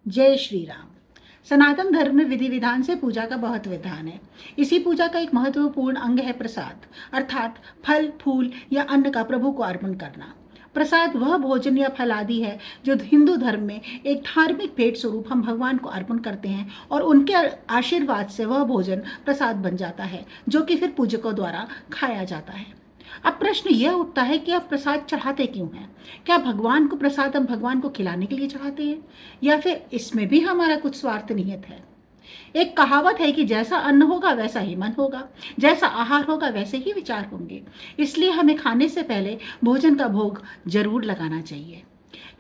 जय श्री राम। सनातन धर्म में विधि विधान से पूजा का बहुत विधान है। इसी पूजा का एक महत्वपूर्ण अंग है प्रसाद, अर्थात फल फूल या अन्न का प्रभु को अर्पण करना। प्रसाद वह भोजन या फल आदि है जो हिंदू धर्म में एक धार्मिक भेंट स्वरूप हम भगवान को अर्पण करते हैं और उनके आशीर्वाद से वह भोजन प्रसाद बन जाता है, जो कि फिर पूजकों द्वारा खाया जाता है। अब प्रश्न यह उठता है कि आप प्रसाद चढ़ाते क्यों हैं? क्या भगवान को प्रसाद हम भगवान को खिलाने के लिए चढ़ाते हैं, या फिर इसमें भी हमारा कुछ स्वार्थ निहित है? एक कहावत है कि जैसा अन्न होगा वैसा ही मन होगा, जैसा आहार होगा वैसे ही विचार होंगे। इसलिए हमें खाने से पहले भोजन का भोग जरूर लगाना चाहिए।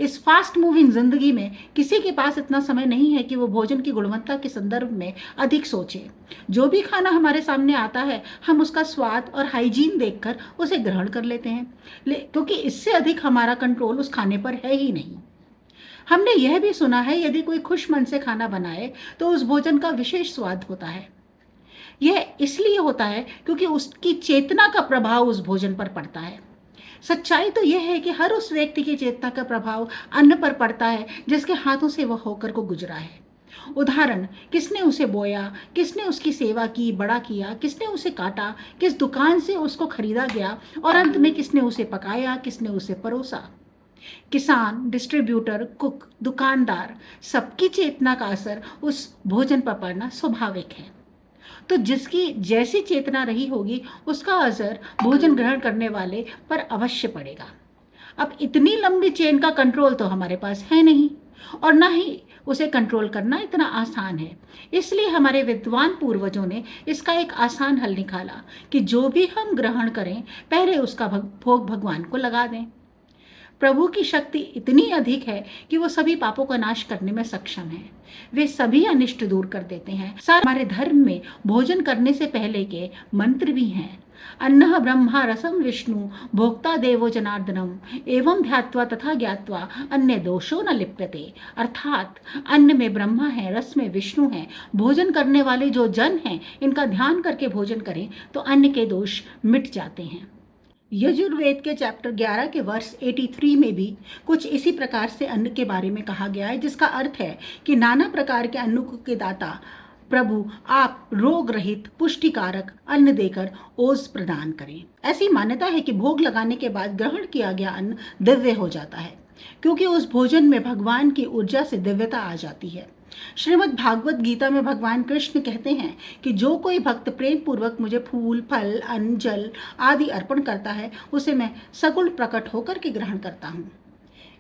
इस फास्ट मूविंग जिंदगी में किसी के पास इतना समय नहीं है कि वो भोजन की गुणवत्ता के संदर्भ में अधिक सोचे। जो भी खाना हमारे सामने आता है हम उसका स्वाद और हाइजीन देखकर उसे ग्रहण कर लेते हैं, क्योंकि इससे अधिक हमारा कंट्रोल उस खाने पर है ही नहीं। हमने यह भी सुना है यदि कोई खुश मन से खाना बनाए तो उस भोजन का विशेष स्वाद होता है। यह इसलिए होता है क्योंकि उसकी चेतना का प्रभाव उस भोजन पर पड़ता है। सच्चाई तो यह है कि हर उस व्यक्ति की चेतना का प्रभाव अन्न पर पड़ता है जिसके हाथों से वह होकर को गुजरा है। उदाहरण, किसने उसे बोया, किसने उसकी सेवा की, बड़ा किया, किसने उसे काटा, किस दुकान से उसको खरीदा गया और अंत में किसने उसे पकाया, किसने उसे परोसा। किसान, डिस्ट्रीब्यूटर, कुक, दुकानदार, सबकी चेतना का असर उस भोजन पर पड़ना स्वाभाविक है। तो जिसकी जैसी चेतना रही होगी उसका असर भोजन ग्रहण करने वाले पर अवश्य पड़ेगा। अब इतनी लंबी चेन का कंट्रोल तो हमारे पास है नहीं, और ना ही उसे कंट्रोल करना इतना आसान है। इसलिए हमारे विद्वान पूर्वजों ने इसका एक आसान हल निकाला कि जो भी हम ग्रहण करें पहले उसका भोग भगवान को लगा दें। प्रभु की शक्ति इतनी अधिक है कि वो सभी पापों का नाश करने में सक्षम है। वे सभी अनिष्ट दूर कर देते हैं। सारे हमारे धर्म में भोजन करने से पहले के मंत्र भी हैं। अन्नः ब्रह्मा रसम विष्णु भोक्ता देवो जनार्दनम एवं ध्यात्वा तथा ज्ञात्वा अन्य दोषो न लिप्यते। अर्थात अन्न में ब्रह्मा है, रस में विष्णु है, भोजन करने वाले जो जन हैं इनका ध्यान करके भोजन करें तो अन्न के दोष मिट जाते हैं। यजुर्वेद के चैप्टर 11 के वर्ष 83 में भी कुछ इसी प्रकार से अन्न के बारे में कहा गया है, जिसका अर्थ है कि नाना प्रकार के अन्नों के दाता प्रभु आप रोग रहित पुष्टिकारक अन्न देकर ओज प्रदान करें। ऐसी मान्यता है कि भोग लगाने के बाद ग्रहण किया गया अन्न दिव्य हो जाता है, क्योंकि उस भोजन में भगवान की ऊर्जा से दिव्यता आ जाती है। श्रीमद् भागवत गीता में भगवान कृष्ण कहते हैं कि जो कोई भक्त प्रेम पूर्वक मुझे फूल, फल, अन्न, जल आदि अर्पण करता है उसे मैं सगुण प्रकट होकर के ग्रहण करता हूँ।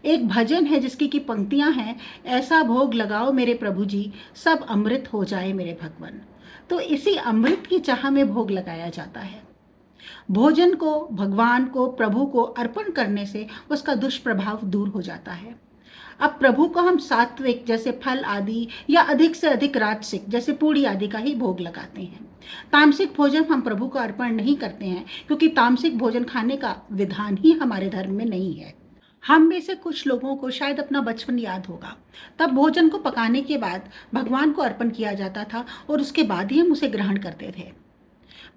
एक भजन है जिसकी की पंक्तियां हैं, ऐसा भोग लगाओ मेरे प्रभु जी, सब अमृत हो जाए मेरे भगवान। तो इसी अमृत की चाह में भोग लगाया जाता है। भोजन को भगवान को, प्रभु को अर्पण करने से उसका दुष्प्रभाव दूर हो जाता है। अब प्रभु को हम सात्विक जैसे फल आदि या अधिक से अधिक राजसिक जैसे पूड़ी आदि का ही भोग लगाते हैं। तामसिक भोजन हम प्रभु को अर्पण नहीं करते हैं, क्योंकि तामसिक भोजन खाने का विधान ही हमारे धर्म में नहीं है। हम में से कुछ लोगों को शायद अपना बचपन याद होगा, तब भोजन को पकाने के बाद भगवान को अर्पण किया जाता था और उसके बाद ही हम उसे ग्रहण करते थे।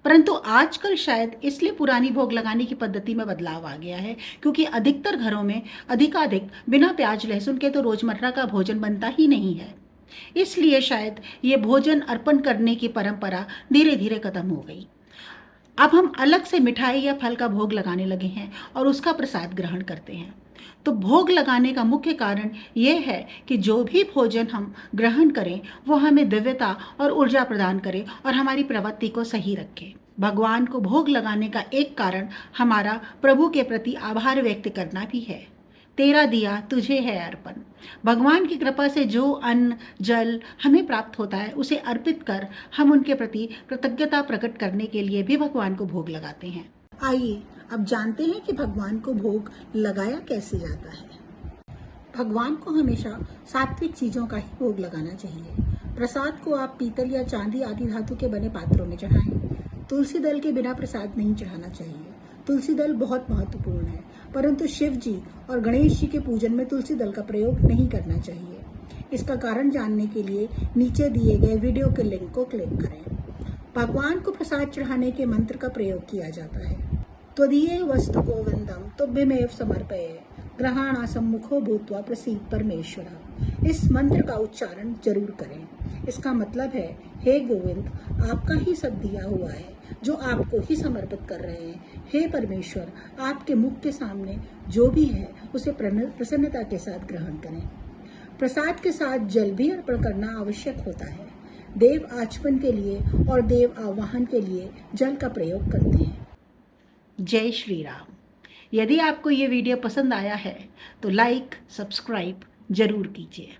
परंतु आजकल शायद इसलिए पुरानी भोग लगाने की पद्धति में बदलाव आ गया है, क्योंकि अधिकतर घरों में अधिकाधिक बिना प्याज लहसुन के तो रोजमर्रा का भोजन बनता ही नहीं है। इसलिए शायद ये भोजन अर्पण करने की परंपरा धीरे धीरे खत्म हो गई। अब हम अलग से मिठाई या फल का भोग लगाने लगे हैं और उसका प्रसाद ग्रहण करते हैं। तो भोग लगाने का मुख्य कारण यह है कि जो भी भोजन हम ग्रहण करें वो हमें दिव्यता और ऊर्जा प्रदान करे और हमारी प्रवृत्ति को सही रखे। भगवान को भोग लगाने का एक कारण हमारा प्रभु के प्रति आभार व्यक्त करना भी है। तेरा दिया तुझे है अर्पण। भगवान की कृपा से जो अन्न जल हमें प्राप्त होता है उसे अर्पित कर हम उनके प्रति कृतज्ञता प्रकट करने के लिए भी भगवान को भोग लगाते हैं। आइए अब जानते हैं कि भगवान को भोग लगाया कैसे जाता है। भगवान को हमेशा सात्विक चीजों का ही भोग लगाना चाहिए। प्रसाद को आप पीतल या चांदी आदि धातु के बने पात्रों में चढ़ाएं। तुलसी दल के बिना प्रसाद नहीं चढ़ाना चाहिए। तुलसी दल बहुत महत्वपूर्ण है, परंतु शिव जी और गणेश जी के पूजन में तुलसी दल का प्रयोग नहीं करना चाहिए। इसका कारण जानने के लिए नीचे दिए गए वीडियो के लिंक को क्लिक करें। भगवान को प्रसाद चढ़ाने के मंत्र का प्रयोग किया जाता है। त्वदीये वस्तु गोविंदम तुभ्यमेव समर्पये ग्रहाणासम्मुखो भूत्वा प्रसीद परमेश्वरः। इस मंत्र का उच्चारण जरूर करें। इसका मतलब है, हे गोविंद, आपका ही सब दिया हुआ है, जो आपको ही समर्पित कर रहे हैं। हे परमेश्वर, आपके मुख के सामने जो भी है उसे प्रसन्नता के साथ ग्रहण करें। प्रसाद के साथ जल भी अर्पण करना आवश्यक होता है। देव आचमन के लिए और देव आवाहन के लिए जल का प्रयोग करते हैं। जय श्री राम। यदि आपको ये वीडियो पसंद आया है तो लाइक, सब्सक्राइब जरूर कीजिए।